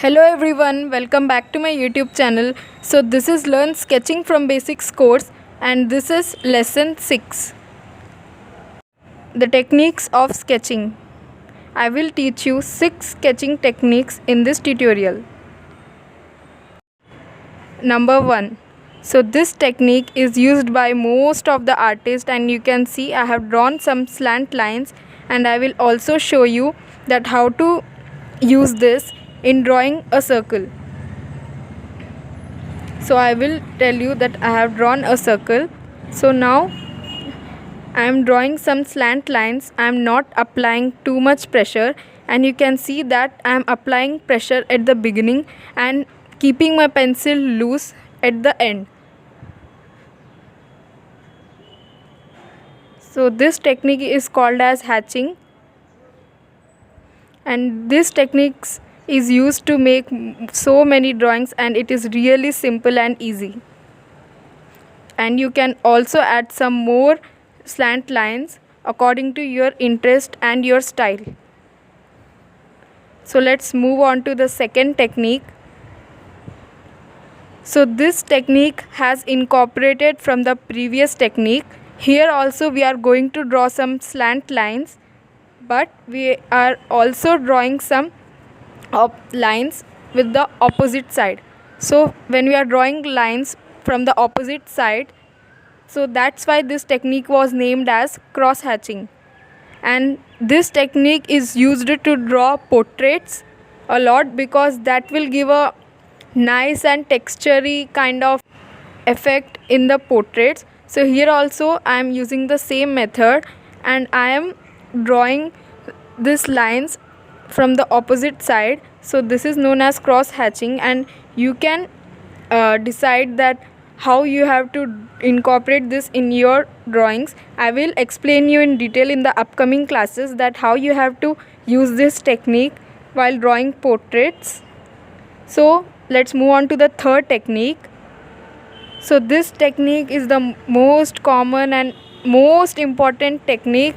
Hello everyone, welcome back to my YouTube channel. So this is Learn Sketching from Basics course and this is lesson 6. The techniques of sketching. I will teach you 6 sketching techniques in this tutorial. Number 1. So this technique is used by most of the artists, and you can see I have drawn some slant lines, and I will also show you that how to use this in drawing a circle. So I will tell you that I have drawn a circle. So now I am drawing some slant lines. I am not applying too much pressure, and you can see that I am applying pressure at the beginning and keeping my pencil loose at the end. So this technique is called as hatching, and this technique is used to make so many drawings, and it is really simple and easy. And you can also add some more slant lines according to your interest and your style. So let's move on to the second technique. So this technique has incorporated from the previous technique. Here also we are going to draw some slant lines, but we are also drawing some lines with the opposite side. So when we are drawing lines from the opposite side, so that's why this technique was named as cross hatching. And this technique is used to draw portraits a lot, because that will give a nice and textury kind of effect in the portraits. So here also I am using the same method, and I am drawing these lines from the opposite side. So this is known as cross hatching, and you can decide that how you have to incorporate this in your drawings. I will explain you in detail in the upcoming classes that how you have to use this technique while drawing portraits. So let's move on to the third technique. So this technique is the most common and most important technique,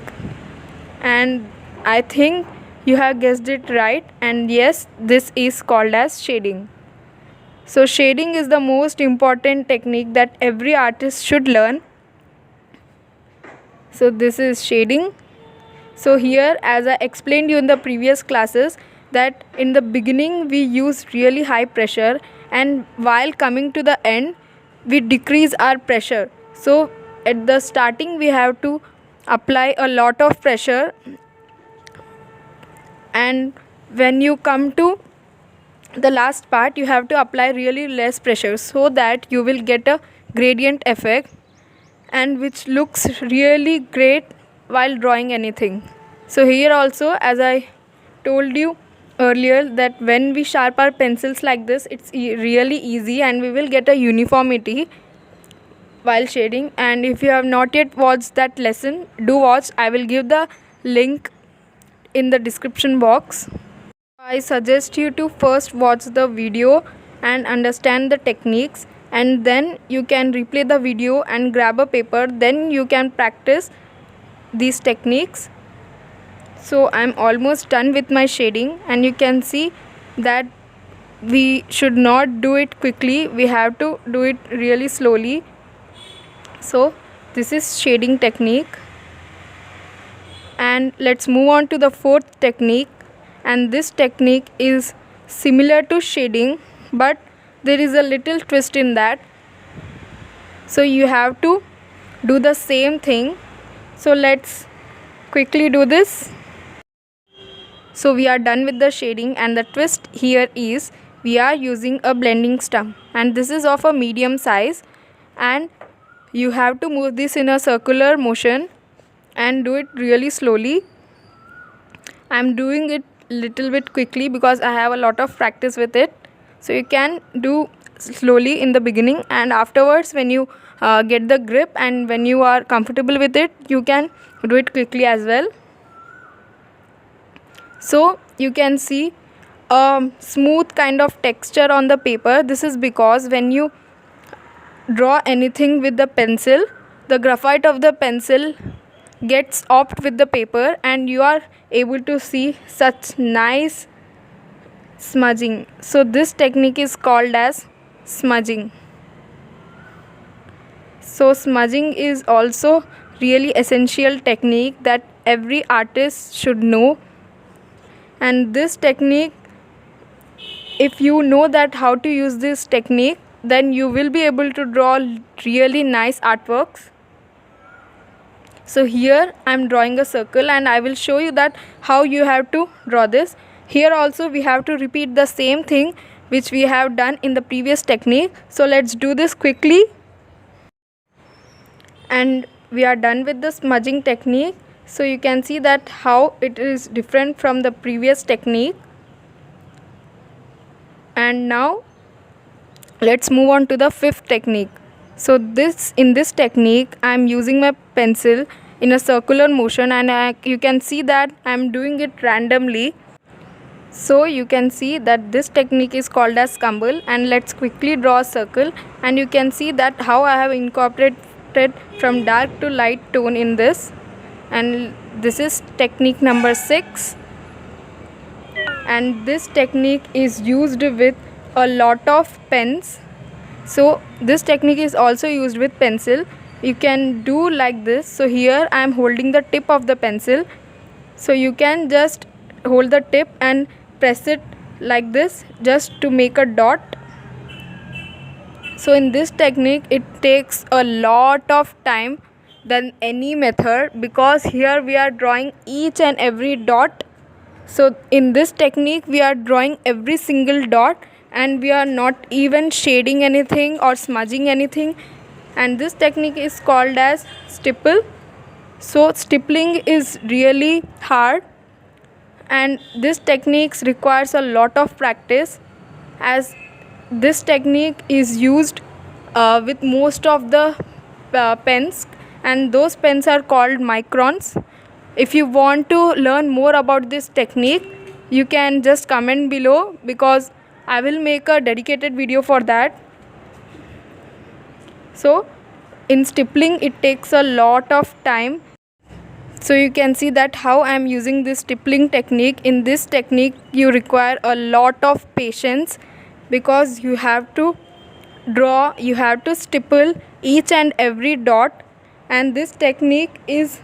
and I think you have guessed it right, and yes, this is called as shading. So shading is the most important technique that every artist should learn. So this is shading. So here, as I explained you in the previous classes, that in the beginning we use really high pressure, and while coming to the end we decrease our pressure. So at the starting we have to apply a lot of pressure, and when you come to the last part you have to apply really less pressure, so that you will get a gradient effect, and which looks really great while drawing anything. So here also, as I told you earlier, that when we sharp our pencils like this, it's really easy and we will get a uniformity while shading. And if you have not yet watched that lesson, do watch. I will give the link in the description box. I suggest you to first watch the video and understand the techniques, and then you can replay the video and grab a paper, then you can practice these techniques. So I'm almost done with my shading, and you can see that we should not do it quickly, we have to do it really slowly. So this is shading technique, and let's move on to the fourth technique. And this technique is similar to shading, but there is a little twist in that. So you have to do the same thing. So let's quickly do this. So we are done with the shading, and the twist here is we are using a blending stump, and this is of a medium size, and you have to move this in a circular motion and do it really slowly. I am doing it little bit quickly because I have a lot of practice with it. So you can do slowly in the beginning, and afterwards when you get the grip and when you are comfortable with it, you can do it quickly as well. So you can see a smooth kind of texture on the paper. This is because when you draw anything with the pencil, the graphite of the pencil gets opt with the paper, and you are able to see such nice smudging. So this technique is called as smudging. So smudging is also really essential technique that every artist should know. And this technique, if you know that how to use this technique, then you will be able to draw really nice artworks. So here I am drawing a circle and I will show you that how you have to draw this. Here also we have to repeat the same thing which we have done in the previous technique. So let's do this quickly. And we are done with the smudging technique. So you can see that how it is different from the previous technique. And now let's move on to the fifth technique. So in this technique I am using my pencil in a circular motion, and you can see that I am doing it randomly. So you can see that this technique is called as Campbell. And let's quickly draw a circle, and you can see that how I have incorporated from dark to light tone in this. And this is technique number 6, and this technique is used with a lot of pens. So this technique is also used with pencil. You can do like this. So here I am holding the tip of the pencil. So you can just hold the tip and press it like this just to make a dot. So in this technique it takes a lot of time than any method, because here we are drawing each and every dot. So in this technique we are drawing every single dot, and we are not even shading anything or smudging anything. And this technique is called as stipple. So stippling is really hard, and this technique requires a lot of practice, as this technique is used with most of the pens, and those pens are called microns. If you want to learn more about this technique, you can just comment below, because I will make a dedicated video for that. So in stippling it takes a lot of time. So you can see that how I am using this stippling technique. In this technique you require a lot of patience, because you have to draw, you have to stipple each and every dot, and this technique is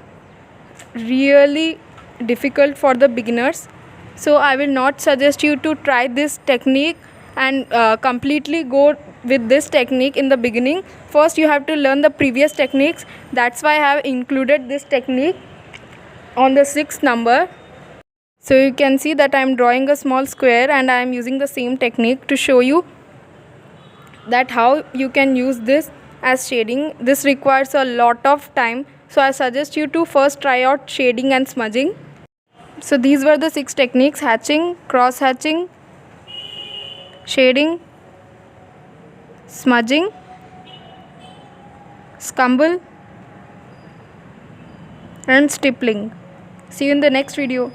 really difficult for the beginners. So I will not suggest you to try this technique and completely go with this technique in the beginning. First you have to learn the previous techniques. That's why I have included this technique on the 6th number. So you can see that I am drawing a small square, and I am using the same technique to show you that how you can use this as shading. This requires a lot of time, so I suggest you to first try out shading and smudging. So these were the 6 techniques: hatching, cross hatching, shading, smudging, scumble, and stippling. See you in the next video.